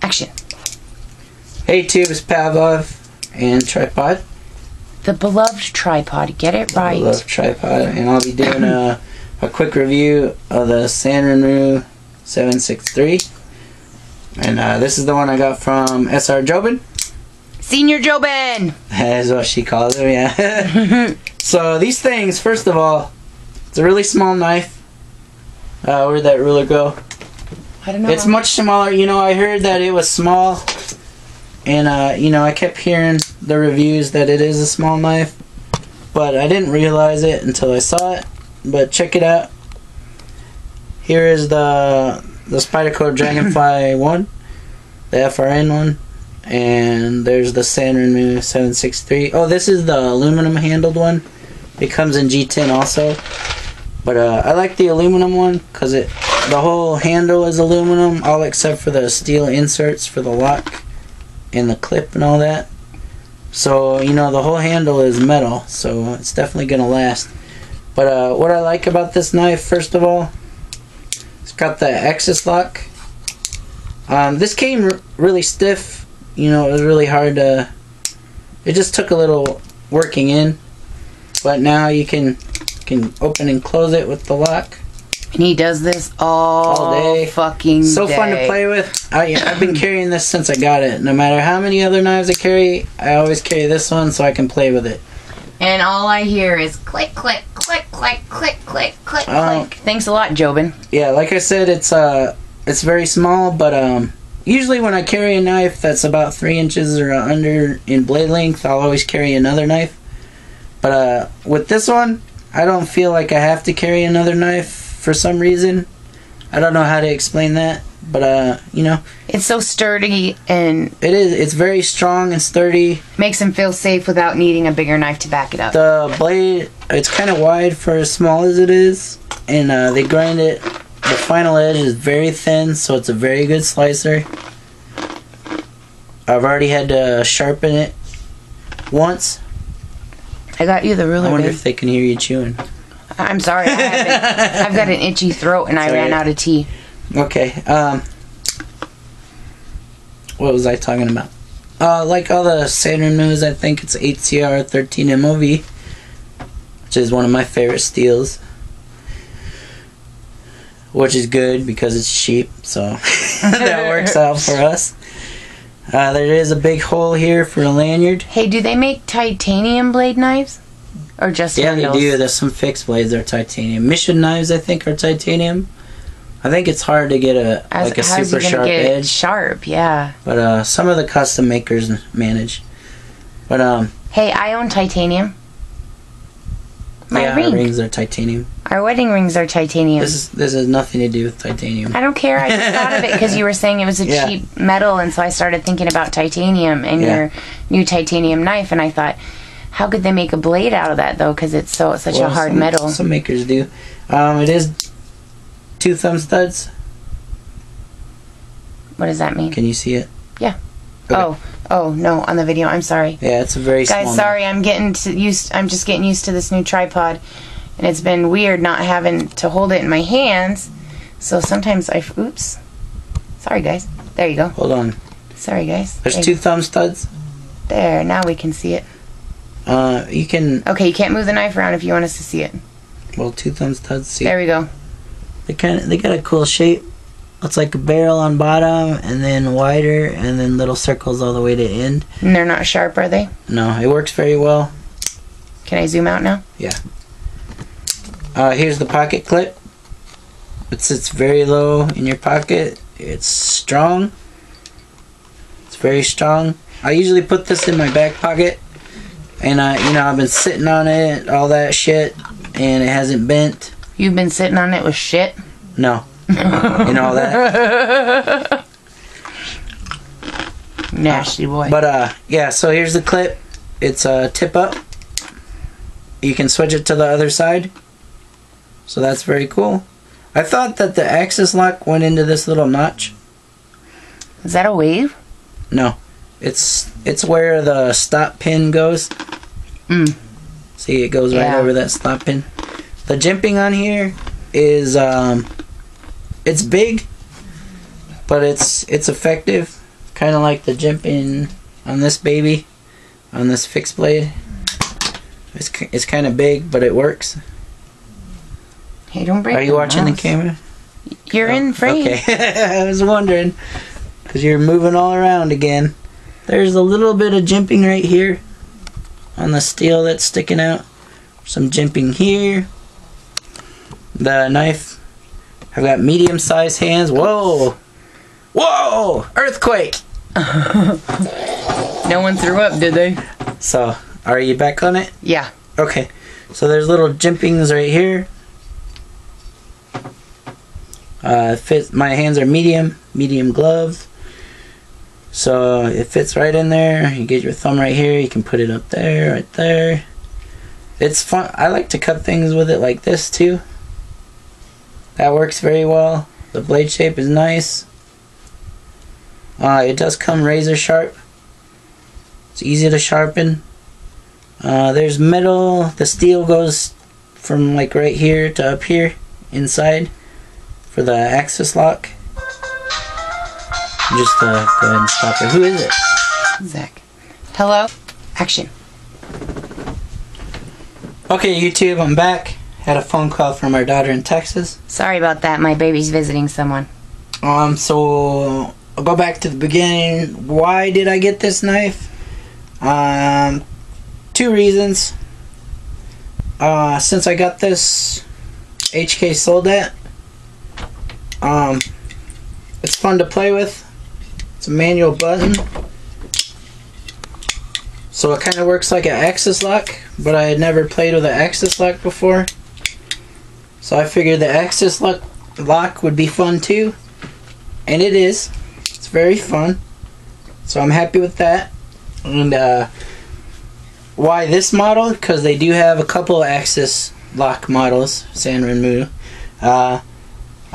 Action. Hey tubes, Pavlov and tripod. The beloved tripod. Get it right. Beloved tripod, and I'll be doing a quick review of the Sanrenmu 763. And this is the one I got from srjoben. Srjoben. That is what she calls them, yeah. So these things, first of all, it's a really small knife. Where'd that ruler go? I don't know. It's much smaller. You know, I heard that it was small. And, you know, I kept hearing the reviews that it is a small knife. But I didn't realize it until I saw it. But check it out. Here is the Spyderco Dragonfly one. The FRN one. And there's the Sanrenmu 763. Oh, this is the aluminum handled one. It comes in G10 also. But I like the aluminum one because the whole handle is aluminum, all except for the steel inserts for the lock and the clip and all that. So, you know, the whole handle is metal, so it's definitely going to last. But what I like about this knife, first of all, it's got the axis lock. This came really stiff. You know, it was really hard to... It just took a little working in. But now you can open and close it with the lock. And he does this all day. Fucking so day. Fun to play with. I've been carrying this since I got it. No matter how many other knives I carry, I always carry this one so I can play with it. And all I hear is click, click, click, click, click, click, click, click. Thanks a lot, Jobin. Yeah, like I said, it's very small, but usually when I carry a knife that's about 3 inches or under in blade length, I'll always carry another knife. But with this one, I don't feel like I have to carry another knife for some reason. I don't know how to explain that, but you know. It's so sturdy and... It is. It's very strong and sturdy. Makes him feel safe without needing a bigger knife to back it up. The blade, it's kind of wide for as small as it is. And they grind it. The final edge is very thin, so it's a very good slicer. I've already had to sharpen it once. I got you the ruler. I wonder if they can hear you chewing. I'm sorry. I've got an itchy throat and I ran out of tea. Okay. What was I talking about? Like all the Sanrenmus, I think it's 8CR 13 MOV, which is one of my favorite steels. Which is good because it's cheap, so that works out for us. There is a big hole here for a lanyard. Hey, do they make titanium blade knives? Or just handles? They do. There's some fixed blades that are titanium. Mission knives, I think, are titanium. I think it's hard to get a super sharp edge. Sharp, yeah. But some of the custom makers manage. But hey, I own titanium. My ring. Our rings are titanium. Our wedding rings are titanium. This has nothing to do with titanium. I don't care. I just thought of it because you were saying it was a cheap metal, and so I started thinking about titanium and your new titanium knife, and I thought, how could they make a blade out of that though? Because it's such a hard metal. Some makers do. It is 2 thumb studs. What does that mean? Can you see it? Yeah. Okay. Oh no, on the video. I'm sorry. Yeah, it's a very small. Guys, sorry. I'm just getting used to this new tripod, and it's been weird not having to hold it in my hands. So sometimes oops. Sorry, guys. There you go. Hold on. Sorry, guys. There's 2 thumb studs. There. Now we can see it. You can. Okay, you can't move the knife around if you want us to see it. Well, 2 thumb studs. See. There we go. They got a cool shape. It's like a barrel on bottom, and then wider, and then little circles all the way to end. And they're not sharp, are they? No, it works very well. Can I zoom out now? Yeah. Here's the pocket clip. It sits very low in your pocket. It's strong. It's very strong. I usually put this in my back pocket, and you know, I've been sitting on it, all that shit, and it hasn't bent. You've been sitting on it with shit? No. And all that. Nasty boy. But yeah, so here's the clip. It's a tip up. You can switch it to the other side. So that's very cool. I thought that the axis lock went into this little notch. Is that a wave? No. It's where the stop pin goes. See, it goes right over that stop pin. The jimping on here is it's big, but it's effective. kind of like the jimping on this baby, on this fixed blade. It's kind of big, but it works. Hey, don't break. Are you watching the camera? You're in frame. Okay. I was wondering, because you're moving all around again. There's a little bit of jimping right here on the steel that's sticking out. Some jimping here. The knife, I've got medium-sized hands. Whoa! Whoa! Earthquake! No one threw up, did they? So, are you back on it? Yeah. Okay. So there's little jimpings right here. My hands are medium gloves. So it fits right in there. You get your thumb right here. You can put it up there, right there. It's fun. I like to cut things with it like this too. That works very well. The blade shape is nice. It does come razor sharp. It's easy to sharpen. There's metal. The steel goes from like right here to up here inside for the axis lock. Just go ahead and stop it. Who is it? Zach. Hello? Action. Okay, YouTube, I'm back. Had a phone call from our daughter in Texas. Sorry about that. My baby's visiting someone. So I'll go back to the beginning. Why did I get this knife? 2 reasons. Since I got this, HK sold that. It's fun to play with. It's a manual button. So it kind of works like an axis lock, but I had never played with an axis lock before. So I figured the axis lock would be fun too. And it is. It's very fun. So I'm happy with that. And why this model? Because they do have a couple axis lock models, Sanrenmu. I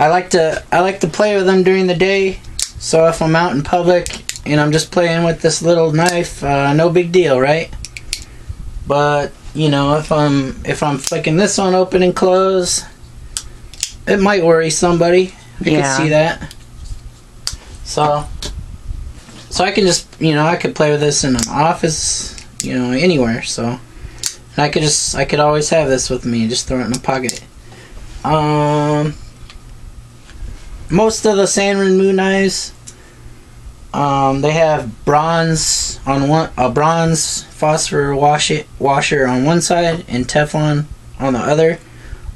like to play with them during the day. So if I'm out in public and I'm just playing with this little knife, no big deal, right? But you know, if I'm flicking this one open and close, it might worry somebody. I can see that. So I can just, you know, I could play with this in an office, you know, anywhere. So and I could always have this with me, just throw it in my pocket. Most of the Sanrenmu knives, they have bronze on a bronze phosphor washer on one side and Teflon on the other,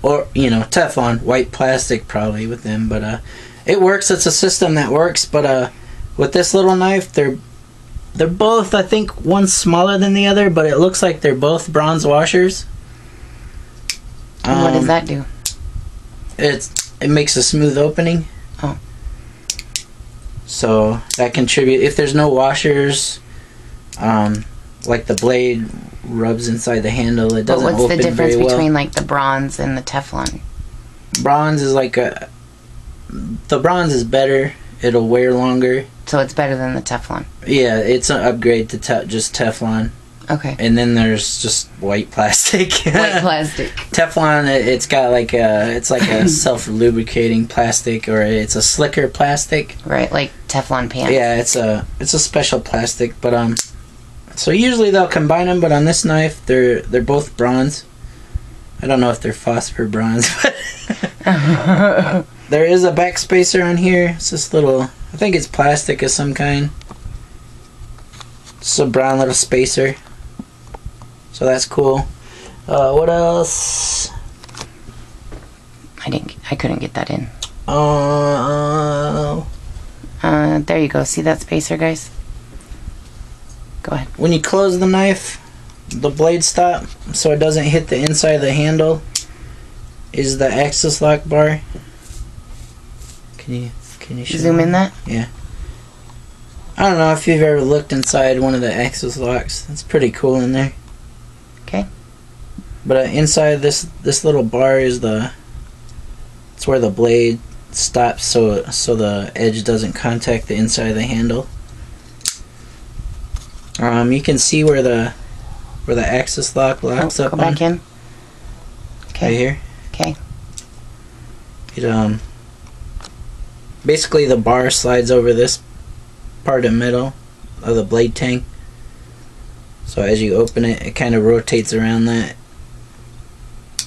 or you know, Teflon, white plastic probably with them, but it works. It's a system that works. But with this little knife, they're both, I think one's smaller than the other, but it looks like they're both bronze washers. What does that do? It makes a smooth opening. Oh. So that contribute. If there's no washers, like the blade rubs inside the handle, it doesn't open very well. What's the difference between like the bronze and the Teflon? Bronze is the bronze is better. It'll wear longer. So it's better than the Teflon. Yeah, it's an upgrade to just Teflon. Okay. And then there's just white plastic. White plastic. Teflon, it's got like a self-lubricating plastic, or it's a slicker plastic. Right, like Teflon pants. Yeah, it's a special plastic, but so usually they'll combine them, but on this knife they're both bronze. I don't know if they're phosphor bronze, but there is a back spacer on here. It's this little, I think it's plastic of some kind. It's a brown little spacer. So that's cool. What else? I couldn't get that in. There you go. See that spacer, guys? Go ahead. When you close the knife, the blade stop, so it doesn't hit the inside of the handle, is the axis lock bar. Can you zoom in that? Yeah. I don't know if you've ever looked inside one of the axis locks. It's pretty cool in there. Okay. But inside this little bar is it's where the blade stops, so the edge doesn't contact the inside of the handle. You can see where the axis lock locks up. Go back in. Okay. Right here. Okay. It basically the bar slides over this part of metal of the blade tang. So as you open it, it kind of rotates around that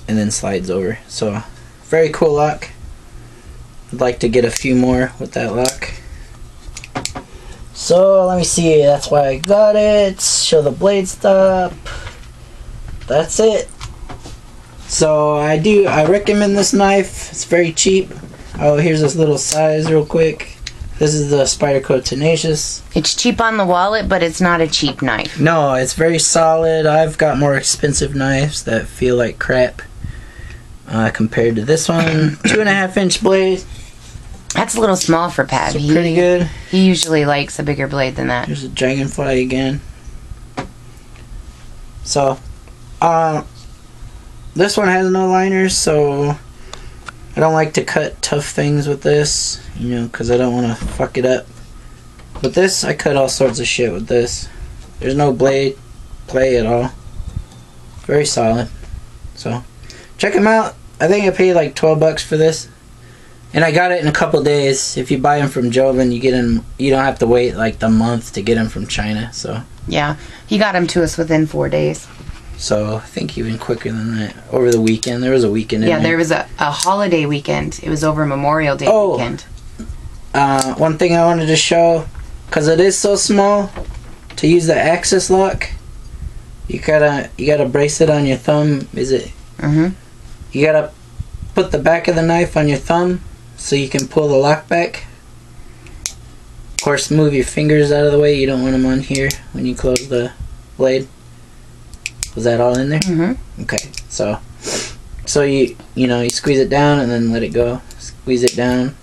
and then slides over. So very cool lock. I'd like to get a few more with that lock. So let me see, that's why I got it. Show the blade stop. That's it. So I recommend this knife. It's very cheap. Oh, here's this little size real quick. This is the Spyderco Tenacious. It's cheap on the wallet, but it's not a cheap knife. No, it's very solid. I've got more expensive knives that feel like crap compared to this one. 2.5-inch blade. That's a little small for Pav. So pretty good. He usually likes a bigger blade than that. Here's a Dragonfly again. So, this one has no liners, so I don't like to cut tough things with this, you know, because I don't want to fuck it up. With this, I cut all sorts of shit with this. There's no blade play at all. Very solid. So, check them out. I think I paid like 12 bucks for this. And I got it in a couple days. If you buy them from Joven, you get them. You don't have to wait like the month to get them from China. So yeah, he got them to us within 4 days. So I think even quicker than that. Over the weekend, there was a weekend. Yeah, there was a holiday weekend. It was over Memorial Day weekend. One thing I wanted to show, because it is so small, to use the axis lock, you gotta brace it on your thumb. Is it? Mhm. You gotta put the back of the knife on your thumb, so you can pull the lock back. Of course, move your fingers out of the way. You don't want them on here when you close the blade. Was that all in there? Mm-hmm. Okay, so you squeeze it down and then let it go. Squeeze it down,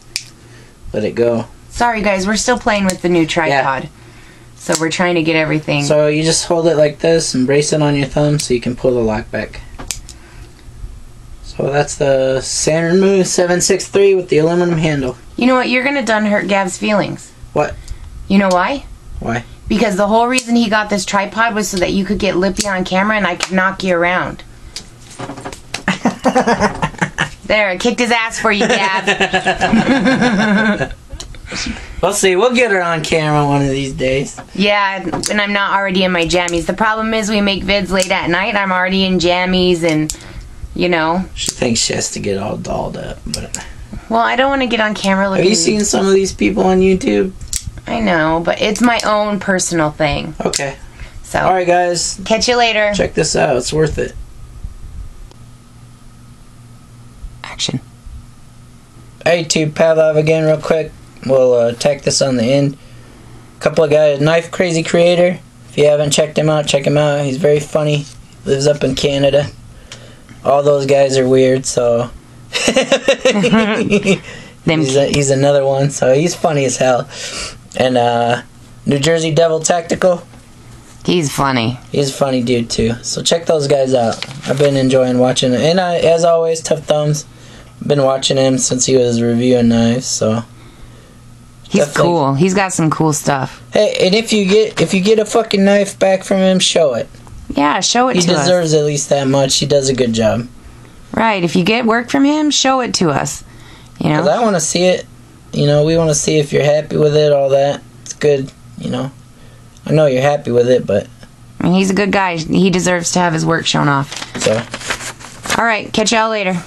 let it go. Sorry guys, we're still playing with the new tripod. Yeah. So we're trying to get everything. So you just hold it like this and brace it on your thumb so you can pull the lock back. So that's the Sanrenmu 763 with the aluminum handle. You know what? You're gonna done hurt Gav's feelings. What? You know why? Why? Because the whole reason he got this tripod was so that you could get Lippy on camera and I could knock you around. There, I kicked his ass for you, Gav. We'll see. We'll get her on camera one of these days. Yeah, and I'm not already in my jammies. The problem is we make vids late at night. I'm already in jammies and, you know. She thinks she has to get all dolled up, but... Well, I don't want to get on camera looking... Have you seen some of these people on YouTube? I know, but it's my own personal thing. Okay. So. Alright, guys. Catch you later. Check this out. It's worth it. Action. Hey, to Pavlov again real quick. We'll tack this on the end. Couple of guys, Knife Crazy Creator. If you haven't checked him out, check him out. He's very funny. Lives up in Canada. All those guys are weird, so... he's another one, so he's funny as hell. And New Jersey Devil Tactical. He's funny. He's a funny dude too. So check those guys out. I've been enjoying watching it. And as always, Tough Thumbs. I've been watching him since he was reviewing knives, so he's cool. He's got some cool stuff. Hey, and if you get a fucking knife back from him, show it. Yeah, show it to us. He deserves at least that much. He does a good job. Right. If you get work from him, show it to us. You know? 'Cause I want to see it. You know, we want to see if you're happy with it, all that. It's good, you know. I know you're happy with it, but... I mean, he's a good guy. He deserves to have his work shown off. So... Alright, catch y'all later.